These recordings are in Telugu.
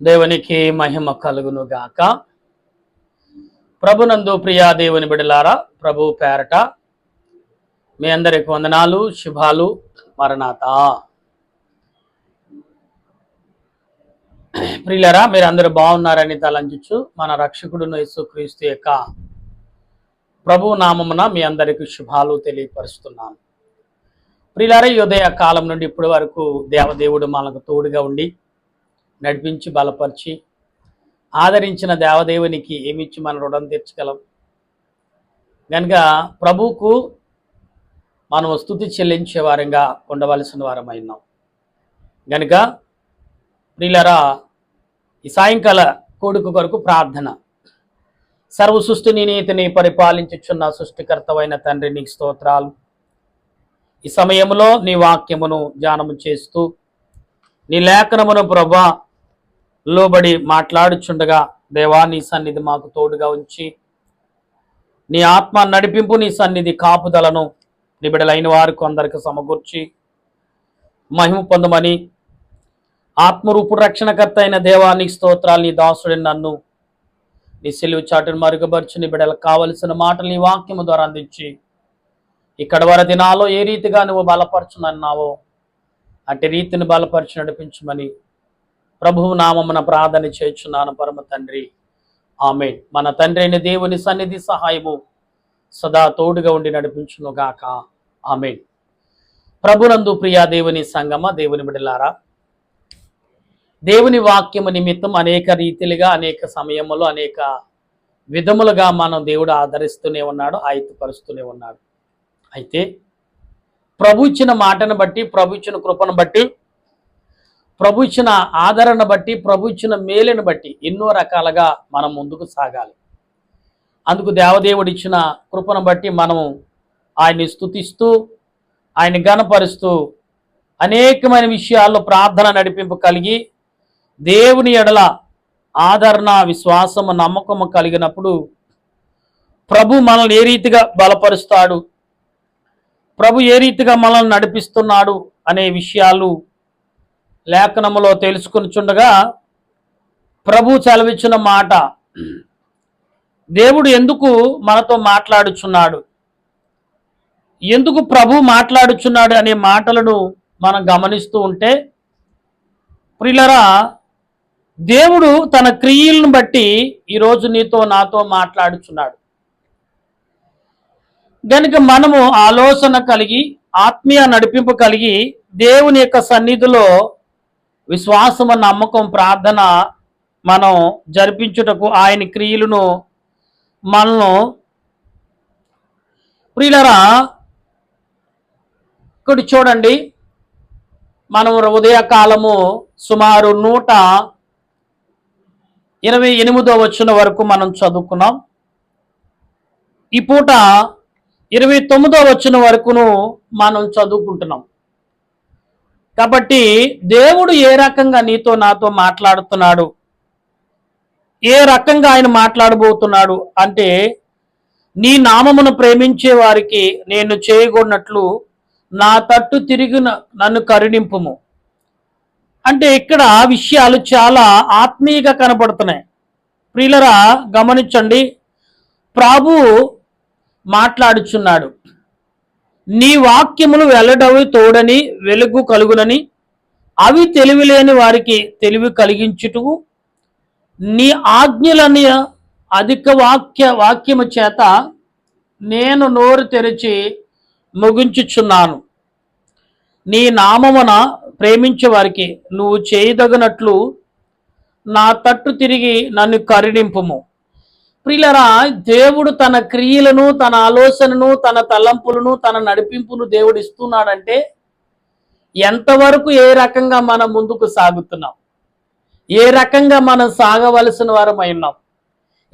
దేవునికి మహిమ కలుగును గాక. ప్రభునందు ప్రియా దేవుని బిడలారా, ప్రభు పేరట మీ అందరికి వందనాలు, శుభాలు. మరణాత. ప్రియులారా, మీరు అందరూ బాగున్నారని తలంచు మన రక్షకుడును యేసుక్రీస్తు యొక్క ప్రభు నామమున మీ అందరికి శుభాలు తెలియపరుస్తున్నాను. ప్రియులారా, ఈ ఉదయ కాలం నుండి ఇప్పటి వరకు దేవదేవుడు మనకు తోడుగా ఉండి నడిపించి బలపరిచి ఆదరించిన దేవదేవునికి ఏమిచ్చి మన రుణం తీర్చగలం కనుక ప్రభువుకు మనం స్తుతి చెల్లించే వారంగా ఉండవలసిన వారమైనాం. కనుక ప్రియులారా, ఈ సాయంకాల కోడుకు కొరకు ప్రార్థన. సర్వ సృష్టిని నీతిని పరిపాలించుచున్న సృష్టికర్తవైన తండ్రి, నీకు స్తోత్రాలు. ఈ సమయంలో నీ వాక్యమును ధ్యానము చేస్తూ నీ లేఖనమును ప్రభా లోబడి మాట్లాడుచుండగా దేవా, నీ సన్నిధి మాకు తోడుగా ఉంచి నీ ఆత్మ నడిపింపు, నీ సన్నిధి కాపుదలను నీ బిడ్డలైన వారికి కొందరికి సమకూర్చి మహిమ పొందమని ఆత్మరూపు రక్షణకర్త అయిన దేవా, నీ స్తోత్రాలు. నీ దాసుడిని నన్ను నీ సిలువ చాటును మరుగుపరిచి నీ బిడ్డలకు కావలసిన మాటలు నీ వాక్యము ద్వారా అందించి ఇక్కడ వర దినాల్లో ఏ రీతిగా నువ్వు బలపరచునన్నావో అట్టి రీతిని బలపరిచి నడిపించమని ప్రభువు నామమున ప్రార్థన చేయుచున్నాను పరమ తండ్రి, ఆమేన్. మన తండ్రి అయిన దేవుని సన్నిధి సహాయము సదా తోడుగా ఉండి నడిపించును గాక, ఆమేన్. ప్రభునందు ప్రియా దేవుని సంగమ, దేవుని బిడ్డలారా, దేవుని వాక్యము నిమిత్తం అనేక రీతిలుగా అనేక సమయములో అనేక విధములుగా మనం దేవుడు ఆదరిస్తూనే ఉన్నాడు, ఆయుధపరుస్తూనే ఉన్నాడు. అయితే ప్రభు ఇచ్చిన మాటను బట్టి, ప్రభు ఇచ్చిన కృపను బట్టి, ప్రభు ఇచ్చిన ఆదరణ బట్టి, ప్రభు ఇచ్చిన మేలును బట్టి ఎన్నో రకాలుగా మనం ముందుకు సాగాలి. అందుకు దేవదేవుడు ఇచ్చిన కృపను బట్టి మనము ఆయన్ని స్తుతిస్తూ ఆయన్ని ఘనపరుస్తూ అనేకమైన విషయాల్లో ప్రార్థన నడిపింపు కలిగి దేవుని ఎడల ఆదరణ, విశ్వాసము, నమ్మకము కలిగినప్పుడు ప్రభు మనల్ని ఏ రీతిగా బలపరుస్తాడు, ప్రభు ఏ రీతిగా మనల్ని నడిపిస్తున్నాడు అనే విషయాలు లేఖనములో తెలుసుకొనిచుండగా ప్రభు సెలవిచ్చిన మాట, దేవుడు ఎందుకు మనతో మాట్లాడుచున్నాడు, ఎందుకు ప్రభు మాట్లాడుచున్నాడు అనే మాటలను మనం గమనిస్తూ ఉంటే ప్రియులారా, దేవుడు తన క్రియలను బట్టి ఈరోజు నీతో నాతో మాట్లాడుచున్నాడు. గనుక మనము ఆలోచన కలిగి ఆత్మీయ నడిపింపు కలిగి దేవుని యొక్క సన్నిధిలో విశ్వాసము, నమ్మకం, ప్రార్థన మనం జరిపించుటకు ఆయన క్రియలను మనను ప్రియులారా ఇక్కడ చూడండి, మనం ఉదయకాలము సుమారు 128వ వచనం వరకు మనం చదువుకున్నాం. ఈ పూట 29వ వచనం వరకును మనం చదువుకుంటున్నాం. కాబట్టి దేవుడు ఏ రకంగా నీతో నాతో మాట్లాడుతున్నాడు, ఏ రకంగా ఆయన మాట్లాడబోతున్నాడు అంటే, నీ నామమును ప్రేమించే వారికి నేను చేయగొన్నట్లు నా తట్టు తిరిగి నన్ను కరుణింపుము అంటే ఇక్కడ విషయాలు చాలా ఆత్మీయంగా కనపడుతున్నాయి. ప్రియులరా, గమనించండి, ప్రభు మాట్లాడుచున్నాడు. నీ వాక్యములు వెల్లడవి తోడని వెలుగు కలుగునని, అవి తెలివిలేని వారికి తెలివి కలిగించుటకు నీ ఆజ్ఞలని అధిక వాక్యము చేత నేను నోరు తెరిచి ముగించుచున్నాను. నీ నామమున ప్రేమించే వారికి నువ్వు చేయదగినట్లు నా తట్టు తిరిగి నన్ను కరుణింపుము. ప్రియులరా, దేవుడు తన క్రియలను, తన ఆలోచనను, తన తలంపులను, తన నడిపింపును దేవుడు ఇస్తున్నాడంటే ఎంతవరకు ఏ రకంగా మనం ముందుకు సాగుతున్నాం, ఏ రకంగా మనం సాగవలసిన వారమై ఉన్నాం,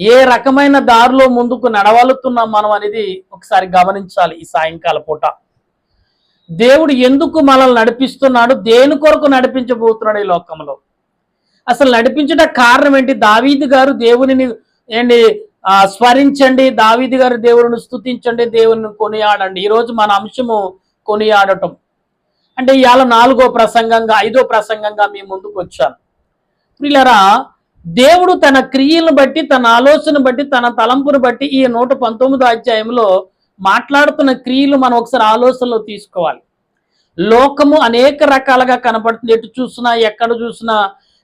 ఏ రకమైన దారిలో ముందుకు నడవలుతున్నాం మనం అనేది ఒకసారి గమనించాలి. ఈ సాయంకాల పూట దేవుడు ఎందుకు మనల్ని నడిపిస్తున్నాడు, దేని కొరకు నడిపించబోతున్నాడు ఈ లోకంలో, అసలు నడిపించడం కారణం ఏంటి? దావీదు గారు దేవునిని స్మరించండి, దావీదు గారు దేవుని స్తుతించండి, దేవుని కొనియాడండి. ఈరోజు మన అంశము కొనియాడటం అంటే ఇవాళ 4వ ప్రసంగంగా 5వ ప్రసంగంగా మీ ముందుకు వచ్చాను. ప్రియులారా, దేవుడు తన క్రియలను బట్టి, తన ఆలోచన బట్టి, తన తలంపును బట్టి ఈ 119వ అధ్యాయంలో మాట్లాడుతున్న క్రియలు మనం ఒకసారి ఆలోచనలో తీసుకోవాలి. లోకము అనేక రకాలుగా కనపడుతుంది. ఎటు చూసినా ఎక్కడ చూసినా,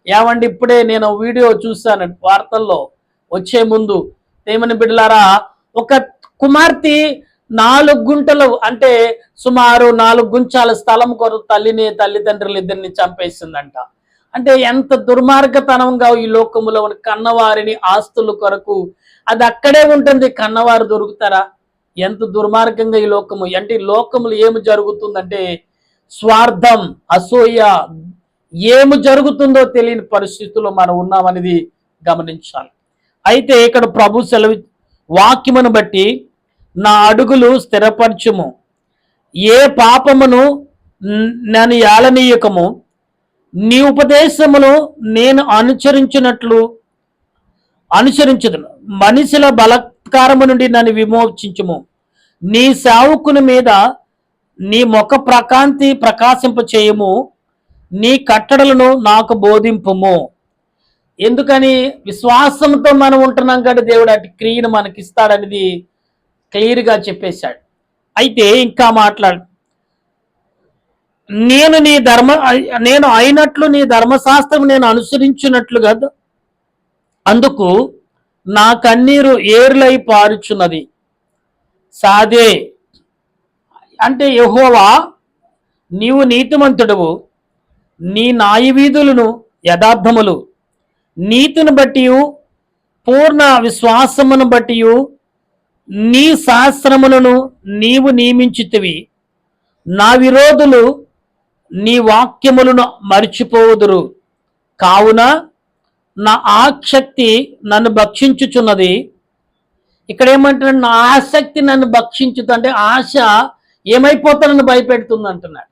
ఏమండి ఇప్పుడే నేను వీడియో చూశాను వార్తల్లో వచ్చే ముందు, ఏమని బిడ్డలారా, ఒక కుమార్తె 4 గుంటలు అంటే సుమారు 4 గుంచాల స్థలం కొరకు తల్లిదండ్రులు ఇద్దరిని చంపేసిందంట. అంటే ఎంత దుర్మార్గతనంగా ఈ లోకములో ఉన్న కన్నవారిని ఆస్తుల కొరకు, అది అక్కడే ఉంటుంది, కన్నవారు దొరుకుతారా? ఎంత దుర్మార్గంగా ఈ లోకము, అంటే ఈ లోకములు ఏమి జరుగుతుందంటే స్వార్థం, అసూయ, ఏమి జరుగుతుందో తెలియని పరిస్థితుల్లో మనం ఉన్నామనేది గమనించాలి. అయితే ఇక్కడ ప్రభు సెలవు వాక్యమును బట్టి నా అడుగులు స్థిరపరచుము, ఏ పాపమును నన్ను ఏలనీయకము, నీ ఉపదేశమును నేను అనుసరించుదును, మనుషుల బలత్కారము నుండి నన్ను విమోచించుము, నీ సేవకుని మీద నీ ముఖ ప్రకాశింప చేయము, నీ కట్టడలను నాకు బోధింపుము. ఎందుకని? విశ్వాసంతో మనం ఉంటున్నాం కాబట్టి దేవుడు అటు క్రియను మనకి ఇస్తాడనేది క్లియర్గా చెప్పేశాడు. అయితే ఇంకా మాట్లాడు, నేను అయినట్లు నీ ధర్మశాస్త్రం నేను అనుసరించినట్లుగా అందుకు నా కన్నీరు ఏరులై పారుచున్నది. సాదే అంటే యెహోవా, నీవు నీతిమంతుడవు, నీ న్యాయవీధులను యథార్థములు, నీతిని బట్టి పూర్ణ విశ్వాసమును బట్టి నీ శాస్త్రములను నీవు నియమించితివి. నా విరోధులు నీ వాక్యములను మరిచిపోవుదురు, కావున నా ఆసక్తి నన్ను భక్షించుచున్నది. ఇక్కడ ఏమంటున్నాడు? నా ఆసక్తి నన్ను భక్షించుతుంది, అంటే ఆశ ఏమైపోతానని భయపెడుతుంది అంటున్నాడు.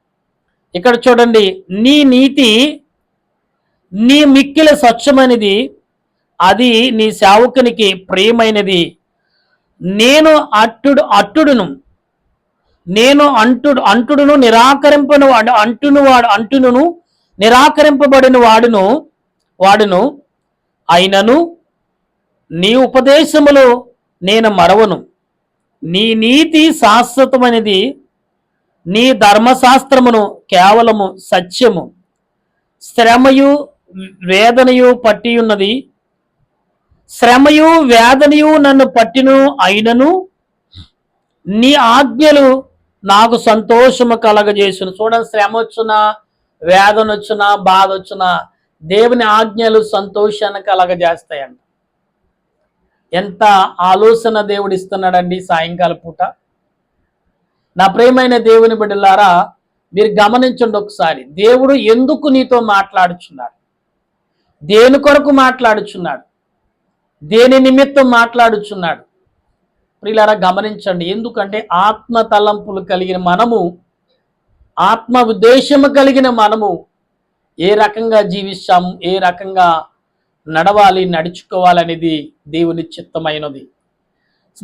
ఇక్కడ చూడండి, నీ నీతి నీ మిక్కిలి స్వచ్ఛమైనది, అది నీ సేవకునికి ప్రియమైనది. నేను అంటుడును నిరాకరింపబడిన వాడును అయినను నీ ఉపదేశములో నేను మరవను. నీ నీతి శాశ్వతమైనది, నీ ధర్మశాస్త్రమును కేవలము సత్యము. శ్రమయు వేదనయు పట్టియున్నది, శ్రమయు వేదనయు నన్ను పట్టిను అయినను నీ ఆజ్ఞలు నాకు సంతోషము కలగజేసును. చూడండి, శ్రమ వచ్చునా, వేదన వచ్చునా, బాధ వచ్చునా, దేవుని ఆజ్ఞలు సంతోషాన్ని కలగజేస్తాయంట. ఎంత ఆలోచన దేవుడు ఇస్తున్నాడండి సాయంకాల పూట. నా ప్రియమైన దేవుని బిడ్డలారా, మీరు గమనించండి ఒకసారి, దేవుడు ఎందుకు నీతో మాట్లాడుచున్నాడు, దేని కొరకు మాట్లాడుచున్నాడు, దేని నిమిత్తం మాట్లాడుచున్నాడు. ప్రియులారా గమనించండి. ఎందుకంటే ఆత్మ తలంపులు కలిగిన మనము, ఆత్మ ఉద్దేశము కలిగిన మనము ఏ రకంగా జీవిస్తాము, ఏ రకంగా నడుచుకోవాలనేది దేవుని చిత్తమైనది.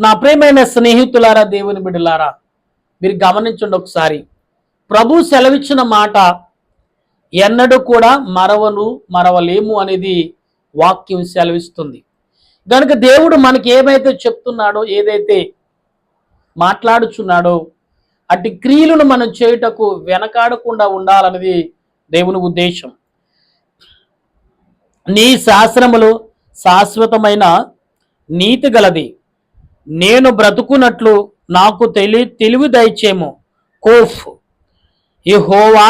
నా ప్రియమైన స్నేహితులారా, దేవుని బిడ్డలారా, మీరు గమనించండి ఒకసారి. ప్రభు సెలవిచ్చిన మాట ఎన్నడూ కూడా మరవలేము అనేది వాక్యం సెలవిస్తుంది. కనుక దేవుడు మనకి ఏమైతే చెప్తున్నాడో, ఏదైతే మాట్లాడుచున్నాడో, అటు క్రియలను మనం చేయుటకు వెనకాడకుండా ఉండాలనేది దేవుని ఉద్దేశం. నీ శాస్త్రములు శాశ్వతమైన నీతి గలది, నేను బ్రతుకున్నట్లు నాకు తెలివి దయచేము. కోఫ్ యెహోవా,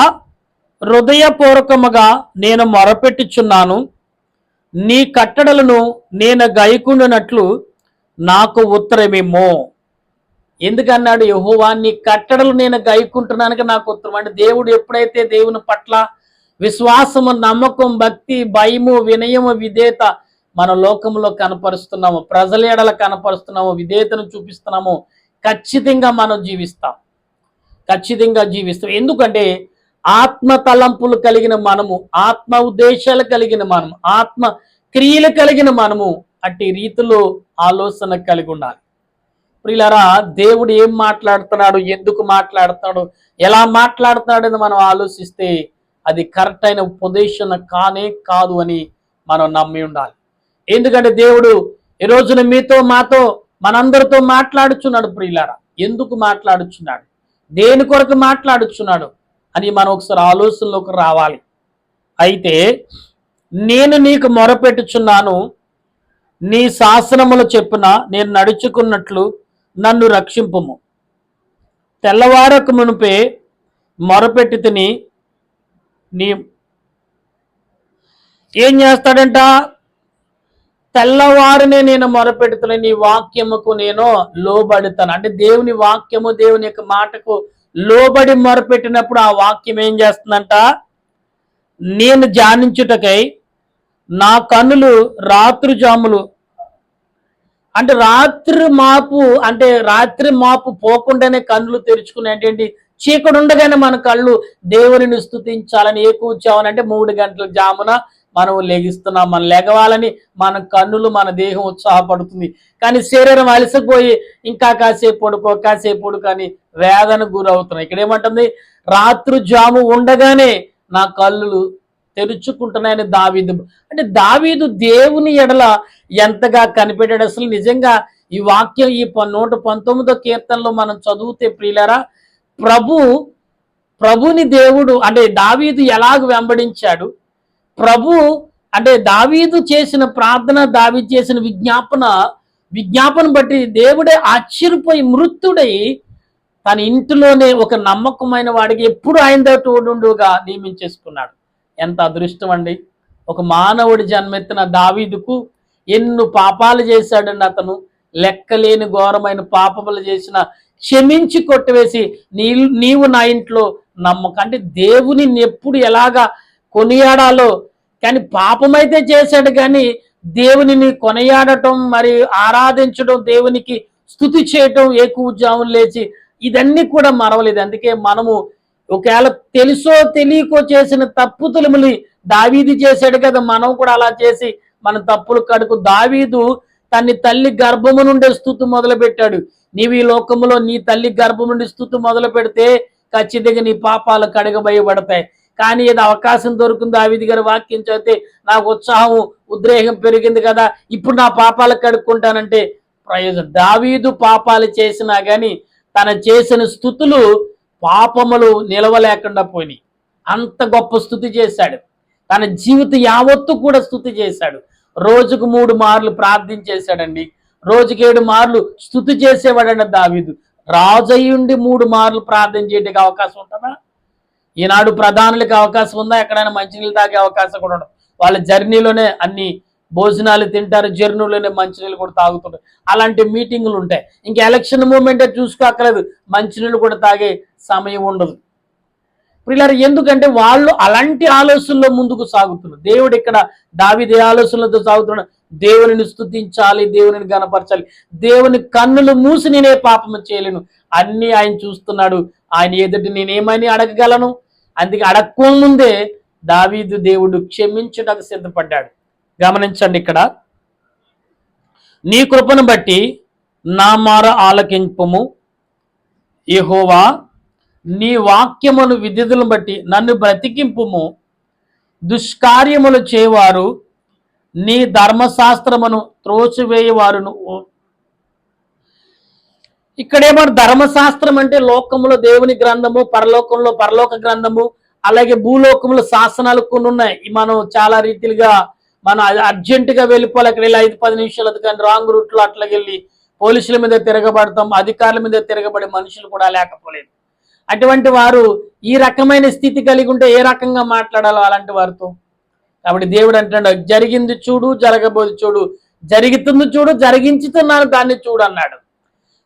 హృదయపూర్వకముగా నేను మొరపెట్టుచున్నాను, నీ కట్టడలను నేను గైకుండునట్లు నాకు ఉత్తరమేమో. ఎందుకన్నాడు? యెహోవా, నీ కట్టడలు నేను గైకుంటున్నానికి నాకు ఉత్తరం. అంటే దేవుడు ఎప్పుడైతే దేవుని పట్ల విశ్వాసము, నమ్మకం, భక్తి, భయము, వినయము, విధేయత మన లోకంలో కనపరుస్తున్నాము, ప్రజల ఎడల కనపరుస్తున్నాము, విధేయతను చూపిస్తున్నాము, ఖచ్చితంగా మనం జీవిస్తాం. ఎందుకంటే ఆత్మ తలంపులు కలిగిన మనము, ఆత్మ ఉద్దేశాలు కలిగిన మనము, ఆత్మ క్రియలు కలిగిన మనము అట్టి రీతిలో ఆలోచన కలిగి ఉండాలి. ప్రియులారా, దేవుడు ఏం మాట్లాడుతున్నాడు, ఎందుకు మాట్లాడుతున్నాడు, ఎలా మాట్లాడుతున్నాడు అని మనం ఆలోచిస్తే అది కరెక్ట్ అయిన ఉపదేశం కానే కాదు అని మనం నమ్మి ఉండాలి. ఎందుకంటే దేవుడు ఈ రోజున మీతో మాతో మనందరితో మాట్లాడుచున్నాడు ప్రియులారా. ఎందుకు మాట్లాడుచున్నాడు, దేని కొరకు మాట్లాడుచున్నాడు అని మనం ఒకసారి ఆలోచనలోకి రావాలి. అయితే నేను నీకు మొరపెట్టుచున్నాను, నీ శాసనములు చెప్పున నేను నడుచుకున్నట్లు నన్ను రక్షింపుము. తెల్లవారకు మునిపే మొరపెట్టి తిని నీ ఏం చేస్తాడంట, తెల్లవారునే నేను మొరపెడుతున్న నీ వాక్యముకు నేను లోబడుతాను. అంటే దేవుని వాక్యము, దేవుని యొక్క మాటకు లోబడి మొరపెట్టినప్పుడు ఆ వాక్యం ఏం చేస్తుందంట, నేను ధ్యానించుటకై నా కన్నులు రాత్రి జాములు, అంటే రాత్రి మాపు పోకుండానే కన్నులు తెరుచుకుని, ఏంటి చీకటి ఉండగానే మన కళ్ళు దేవుని స్తుతించాలని ఏకూర్చామని, 3 గంటల జామున మనం లెగిస్తున్నాం. మనం లెగవాలని మన కన్నులు, మన దేహం ఉత్సాహపడుతుంది. కానీ శరీరం అలసిపోయి ఇంకా కాసేపు పడుకో అని వేదనకు గురవుతున్నాయి. ఇక్కడ ఏమంటుంది, రాత్రి జాము ఉండగానే నా కళ్ళు తెరుచుకుంటున్నాయని దావీదు. అంటే దావీదు దేవుని ఎడల ఎంతగా కనిపెట్టాడు. అసలు నిజంగా ఈ వాక్యం ఈ 119వ కీర్తనలో మనం చదివితే ప్రియులారా, ప్రభుని దేవుడు అంటే దావీదు ఎలాగ వెంబడించాడు, అంటే దావీదు చేసిన ప్రార్థన, దావీదు చేసిన విజ్ఞాపన బట్టి దేవుడే ఆశ్చర్యపోయి మృత్యుడై తన ఇంటిలోనే ఒక నమ్మకమైన వాడికి ఎప్పుడు ఆయనతో తోడుగా నియమించేసుకున్నాడు. ఎంత అదృష్టం అండి. ఒక మానవుడి జన్మెత్తిన దావీదుకు ఎన్నో పాపాలు చేశాడండి. అతను లెక్కలేని ఘోరమైన పాపములు చేసిన క్షమించి కొట్టివేసి నీవు నా ఇంట్లో నమ్మకం. అంటే దేవుని ఎప్పుడు ఎలాగా కొనియాడాలో, కానీ పాపమైతే చేశాడు, కానీ దేవునిని కొనియాడటం, మరి ఆరాధించడం, దేవునికి స్తుతి చేయటం, ఏకూజాములు లేచి ఇదన్నీ కూడా మరవలేదు. అందుకే మనము ఒకవేళ తెలుసో తెలియకో చేసిన తప్పుతులములు దావీదు చేశాడు కదా, మనం కూడా అలా చేసి మన తప్పులు కడుకు. దావీదు తన తల్లి గర్భము నుండి స్తుతి మొదలు పెట్టాడు. నీవు ఈ లోకములో నీ తల్లి గర్భం నుండి స్తుతి మొదలు పెడితే ఖచ్చితంగా నీ పాపాలు కడగబోయబడతాయి. కానీ ఏదో అవకాశం దొరుకుతుంది, దావీదు గారి వాక్యం చదివితే నాకు ఉత్సాహం ఉద్రేకం పెరిగింది కదా, ఇప్పుడు నా పాపాలు కడుక్కుంటానంటే ప్రయోజనం. దావీదు పాపాలు చేసినా కానీ తన చేసిన స్తుతులు పాపములు నిలవలేకుండా పోయినాయి. అంత గొప్ప స్తుతి చేశాడు. తన జీవిత యావత్తు కూడా స్తుతి చేశాడు. రోజుకు 3 మార్లు ప్రార్థించేశాడండి. రోజుకి 7 మార్లు స్తుతి చేసేవాడండి దావీదు. రాజయ్యుండి 3 మార్లు ప్రార్థన చేయడానికి అవకాశం ఉంటుందా? ఈనాడు ప్రధానులకి అవకాశం ఉందా? ఎక్కడైనా మంచినీళ్ళు తాగే అవకాశం కూడా ఉండదు. వాళ్ళ జర్నీలోనే అన్ని భోజనాలు తింటారు, జర్నీలోనే మంచినీళ్ళు కూడా తాగుతుంటారు. అలాంటి మీటింగులు ఉంటాయి. ఇంకా ఎలక్షన్ మూమెంటే చూసుకోక్కర్లేదు, మంచినీళ్ళు కూడా తాగే సమయం ఉండదు పిల్లలు. ఎందుకంటే వాళ్ళు అలాంటి ఆలోచనలో ముందుకు సాగుతున్నారు. దేవుడు ఇక్కడ దావీదు ఆలోచనలతో సాగుతున్నాడు. దేవునిని స్తుతించాలి, దేవునిని గణపరచాలి. దేవుని కన్నులు మూసి నేనే పాపము చేయలేను, అన్ని ఆయన చూస్తున్నాడు. ఆయన ఎదుటి నేనేమని అడగగలను? అందుకే అడగకముందే దావీదు దేవుడు క్షమించుటకు సిద్ధపడ్డాడు. గమనించండి, ఇక్కడ నీ కృపను బట్టి నా మార ఆలకింపుము యెహోవా, నీ వాక్యమును విధులను బట్టి నన్ను బ్రతికింపుము. దుష్కార్యములు చేయవారు నీ ధర్మశాస్త్రమును త్రోసివేయవారును. ఇక్కడేమో ధర్మశాస్త్రం అంటే లోకములో దేవుని గ్రంథము, పరలోకంలో పరలోక గ్రంథము, అలాగే భూలోకములో శాసనాలు కొన్ని ఉన్నాయి. మనం చాలా రీతిలుగా మనం అర్జెంటుగా వెళ్ళిపోవాలి. అక్కడ వెళ్ళి 5-10 నిమిషాలు కానీ రాంగ్ రూట్లో అట్లాగెళ్ళి పోలీసుల మీద తిరగబడతాం, అధికారుల మీద తిరగబడే మనుషులు కూడా లేకపోలేదు. అటువంటి వారు ఈ రకమైన స్థితి కలిగి ఉంటే ఏ రకంగా మాట్లాడాలో అలాంటి వారితో. కాబట్టి దేవుడు అంటాడు, జరిగింది చూడు, జరగబోదు చూడు, జరుగుతుంది చూడు, జరిగించుతున్నాను దాన్ని చూడు అన్నాడు.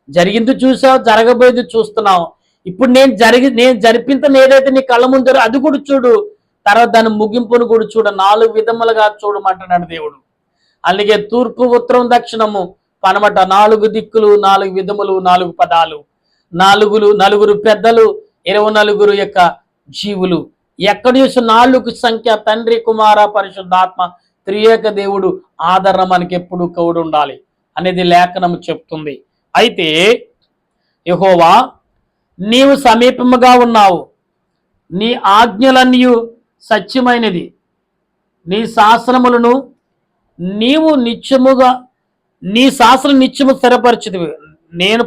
జరిగింది చూసావు, జరగబోయేది చూస్తున్నావు. ఇప్పుడు నేను జరిపించిన ఏదైతే నీ కళ్ళ ముందు అది కూడా చూడు, తర్వాత దాని ముగింపును కూడా చూడు, 4 విధములుగా చూడమంటున్నాడు దేవుడు. అలాగే తూర్పు, ఉత్తరం, దక్షిణము, పనమట, 4 దిక్కులు, 4 విధములు, 4 పదాలు, 4 పెద్దలు, 24 యొక్క జీవులు. ఎక్కడ చూసి 4 సంఖ్య, తండ్రి, కుమార, పరిశుద్ధాత్మ, త్రియేక దేవుడు ఆదరణ మనకి ఎప్పుడు కౌడు ఉండాలి అనేది లేఖనం చెప్తుంది. అయితే యెహోవా, నీవు సమీపముగా ఉన్నావు, నీ ఆజ్ఞలన్నీ సత్యమైనది, నీ శాసనములను నీవు నిత్యముగా నీ శాసనం నిత్యము స్థిరపరిచితివి. నేను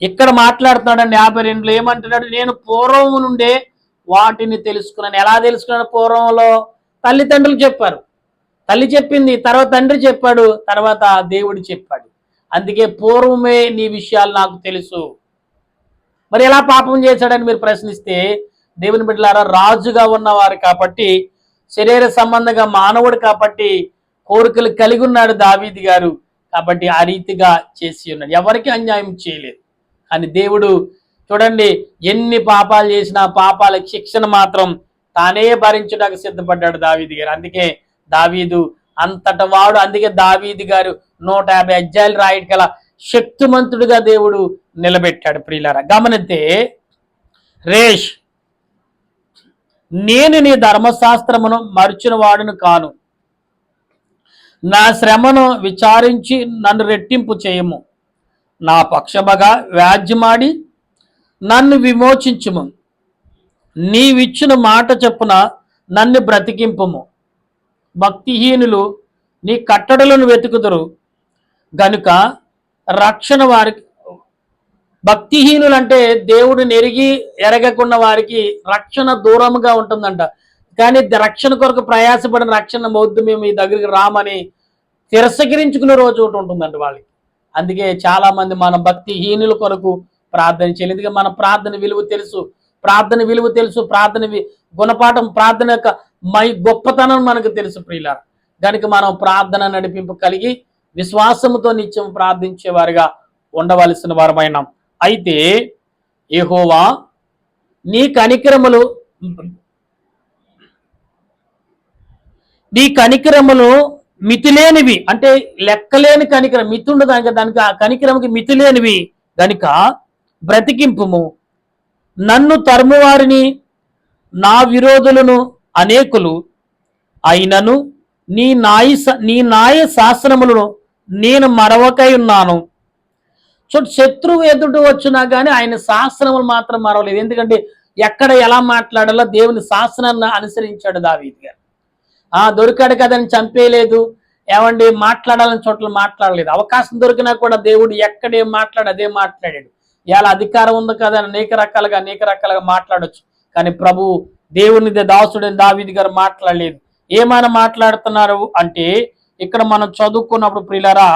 ఇక్కడ మాట్లాడుతున్నాడండి 52లో ఏమంటున్నాడు? నేను పూర్వం నుండే వాటిని తెలుసుకున్నాను. ఎలా తెలుసుకున్నాను? పూర్వంలో తల్లిదండ్రులు చెప్పారు, తల్లి చెప్పింది, తర్వాత తండ్రి చెప్పాడు, తర్వాత దేవుడు చెప్పాడు. అందుకే పూర్వమే నీ విషయాలు నాకు తెలుసు. మరి ఎలా పాపం చేశాడని మీరు ప్రశ్నిస్తే, దేవుని బిడ్డలారా, రాజుగా ఉన్నవారు కాబట్టి, శరీర సంబంధంగా మానవుడు కాబట్టి కోరికలు కలిగి ఉన్నాడు దావీదు గారు. కాబట్టి ఆ రీతిగా చేసి ఉన్నాడు, ఎవరికి అన్యాయం చేయలేదు. కానీ దేవుడు చూడండి, ఎన్ని పాపాలు చేసినా పాపాలకు శిక్షణ మాత్రం తానే భరించడానికి సిద్ధపడ్డాడు దావీదు గారు. అందుకే దావీదు అంతట వాడు. అందుకే దావీదు గారు 150 అధ్యాయాలు రాయడం గల శక్తిమంతుడిగా దేవుడు నిలబెట్టాడు. ప్రియులారా, గమనితే రేష్, నేను నీ ధర్మశాస్త్రమును మరిచిన వాడును కాను. నా శ్రమను విచారించి నన్ను రెట్టింపు చేయము. నా పక్షముగా వ్యాజ్యమాడి నన్ను విమోచించుము. నీవిచ్చిన మాట చొప్పున నన్ను బ్రతికింపుము. భక్తిహీనులు నీ కట్టడలను వెతుకుదురు గనుక రక్షణ వారికి. భక్తిహీనులు అంటే దేవుడిని ఎరగకున్న వారికి రక్షణ దూరంగా ఉంటుందంట. కానీ రక్షణ కొరకు ప్రయాసపడిన రక్షణ వద్దు, మేము ఈ దగ్గరికి రామని తిరస్కరించుకునే రోజు ఒకటి ఉంటుందంట వాళ్ళకి. అందుకే చాలా మంది మన భక్తిహీనుల కొరకు ప్రార్థన చేయాలి. ఎందుకంటే మన ప్రార్థన విలువ తెలుసు, ప్రార్థన గుణపాఠం, ప్రార్థన యొక్క గొప్పతనం మనకు తెలుసు ప్రియులారా. కనుక మనం ప్రార్థన నడిపింపు కలిగి విశ్వాసముతో నిత్యం ప్రార్థించేవారుగా ఉండవలసిన వారమైనాం. అయితే యెహోవా నీ కనికరములు మితిలేనివి, అంటే లెక్కలేని కనికరం. మితుండు దానికి ఆ కనికరముకి మితిలేనివి గనుక బ్రతికింపుము. నన్ను తరుమువారిని నా విరోధులను అనేకులు అయినను నీ న్యాయ శాసనములను నేను మరవకై ఉన్నాను. శత్రువు ఎదుటి వచ్చినా కానీ ఆయన శాసనములు మాత్రం మరవలేదు. ఎందుకంటే ఎక్కడ ఎలా మాట్లాడాలో దేవుని శాసనాన్ని అనుసరించాడు దావీదు గారు. దొరికాడు కదని చంపేయలేదు, ఏమండి మాట్లాడాలని చోట్ల మాట్లాడలేదు. అవకాశం దొరికినా కూడా దేవుడు ఎక్కడేం అదే మాట్లాడాడు. ఇలా అధికారం ఉంది కదా అనేక రకాలుగా మాట్లాడొచ్చు. కానీ ప్రభు దేవుని దాసుడని దావీదు గారు మాట్లాడలేదు. ఏమైనా మాట్లాడుతున్నారు అంటే ఇక్కడ మనం చదువుకున్నప్పుడు ప్రియులారా,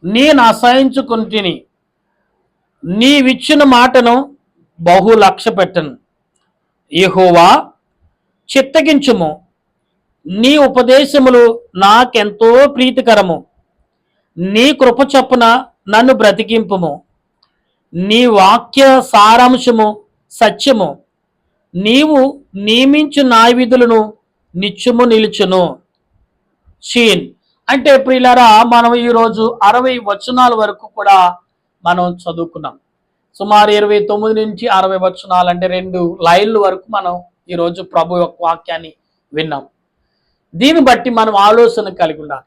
నేను అసహించుకుంటుని నీవిచ్చిన మాటను బహు లక్ష్య పెట్టను. యెహోవా చిత్తగించుము. నీ ఉపదేశములు నాకెంతో ప్రీతికరము. నీ కృప చొప్పున నన్ను బ్రతికింపుము. నీ వాక్య సారాంశము సత్యము. నీవు నియమించు న్యాయ విధులను నిత్యము నిలుచును. షీన్ అంటే ప్రియులారా, మనం ఈరోజు 60 వచనాల వరకు కూడా మనం చదువుకున్నాం. సుమారు 29 నుంచి 60 వచనాలు, అంటే 2 లైన్ల వరకు మనం ఈరోజు ప్రభు యొక్క వాక్యాన్ని విన్నాం. దీన్ని బట్టి మనం ఆలోచన కలిగి ఉండాలి.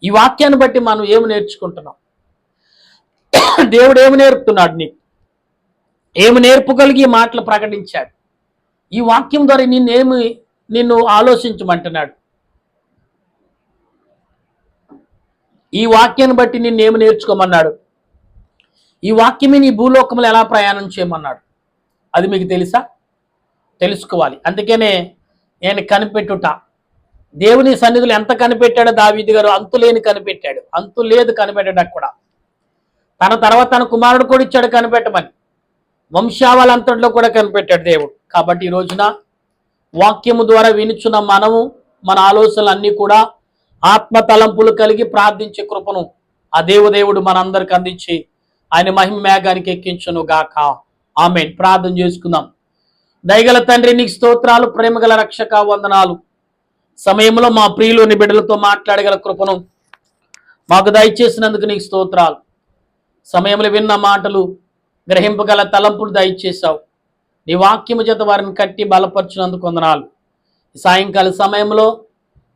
ఈ వాక్యాన్ని బట్టి మనం ఏమి నేర్చుకుంటున్నాం? దేవుడు ఏమి నేర్పుతున్నాడు నీకు? ఏమి నేర్పుగలిగి ఈ మాటలు ప్రకటించాడు? ఈ వాక్యం ద్వారా నిన్ను ఆలోచించమంటున్నాడు. ఈ వాక్యాన్ని బట్టి నిన్నేమి నేర్చుకోమన్నాడు? ఈ వాక్యమే నీ భూలోకంలో ఎలా ప్రయాణం చేయమన్నాడు? అది మీకు తెలుసా? తెలుసుకోవాలి. అందుకనే నేను కనిపెట్టుట. దేవుని సన్నిధులు ఎంత కనిపెట్టాడో దావీదు గారు, అంతులేని కనిపెట్టాడు. అంతులేదు కనిపెట్టడానికి కూడా. తన తర్వాత తన కుమారుడు కూడా ఇచ్చాడు కనిపెట్టమని. వంశావళంతట్లో కూడా కనిపెట్టాడు దేవుడు. కాబట్టి ఈ రోజున వాక్యము ద్వారా వినుచున్న మనము మన ఆలోచనలు అన్నీ కూడా ఆత్మ తలంపులు కలిగి ప్రార్థించే కృపను ఆ దేవుడు మనందరికి అందించి ఆయన మహిమ మేఘానికి ఎక్కించును గాక. ఆమేన్. ప్రార్థన చేసుకుందాం. దయగల తండ్రి, నీకు స్తోత్రాలు. ప్రేమగల రక్షక, వందనాలు. సమయంలో మా ప్రియులోని బిడ్డలతో మాట్లాడగల కృపను మాకు దయచేసినందుకు నీకు స్తోత్రాలు. సమయంలో విన్న మాటలు గ్రహింపగల తలంపులు దయచేశావు. నీ వాక్యము చేత వారిని కట్టి బలపరిచినందుకు వందనాలు. సాయంకాల సమయంలో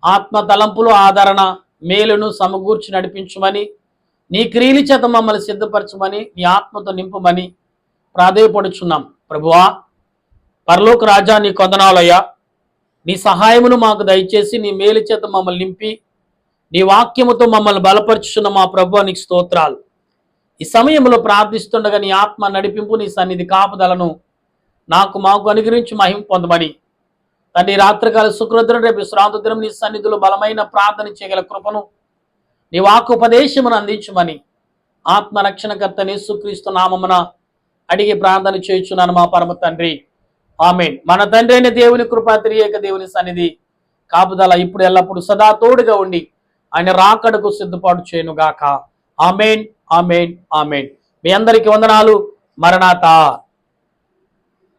ఆత్మ తలంపులు, ఆదరణ, మేలును సమకూర్చి నడిపించమని, నీ క్రియల చేత మమ్మల్ని సిద్ధపరచమని, నీ ఆత్మతో నింపమని ప్రాధేయపడుచున్నాం. ప్రభువా, పరలోక రాజా, నీ వందనాలయ్యా. నీ సహాయమును మాకు దయచేసి నీ మేలు చేత మమ్మల్ని నింపి నీ వాక్యముతో మమ్మల్ని బలపరుచున్న మా ప్రభు నీకు స్తోత్రాలు. ఈ సమయంలో ప్రార్థిస్తుండగా నీ ఆత్మ నడిపింపు, నీ సన్నిధి కాపుదలను మాకు అనుగ్రహించి మహిమ పొందమని తండ్రి, రాత్రికాల శుక్రదినం రేపు విశ్రాంతి దినం నీ సన్నిధిలో బలమైన ప్రార్థన చేయగల కృపను నీ వాక్యోపదేశమును అందించమని ఆత్మరక్షణకర్త యేసుక్రీస్తు నామమున అడిగి ప్రార్థన చేయుచున్నాను మా పరమ తండ్రి, ఆమేన్. మన తండ్రి అయిన దేవుని కృప, త్రియేక దేవుని సన్నిధి కాపుదల ఇప్పుడు ఎల్లప్పుడు సదా తోడుగా ఉండి ఆయన రాకడకు సిద్ధపాటు చేయనుగాక. ఆమేన్, ఆమేన్, ఆమేన్. మీ అందరికీ వందనాలు. మరణాత.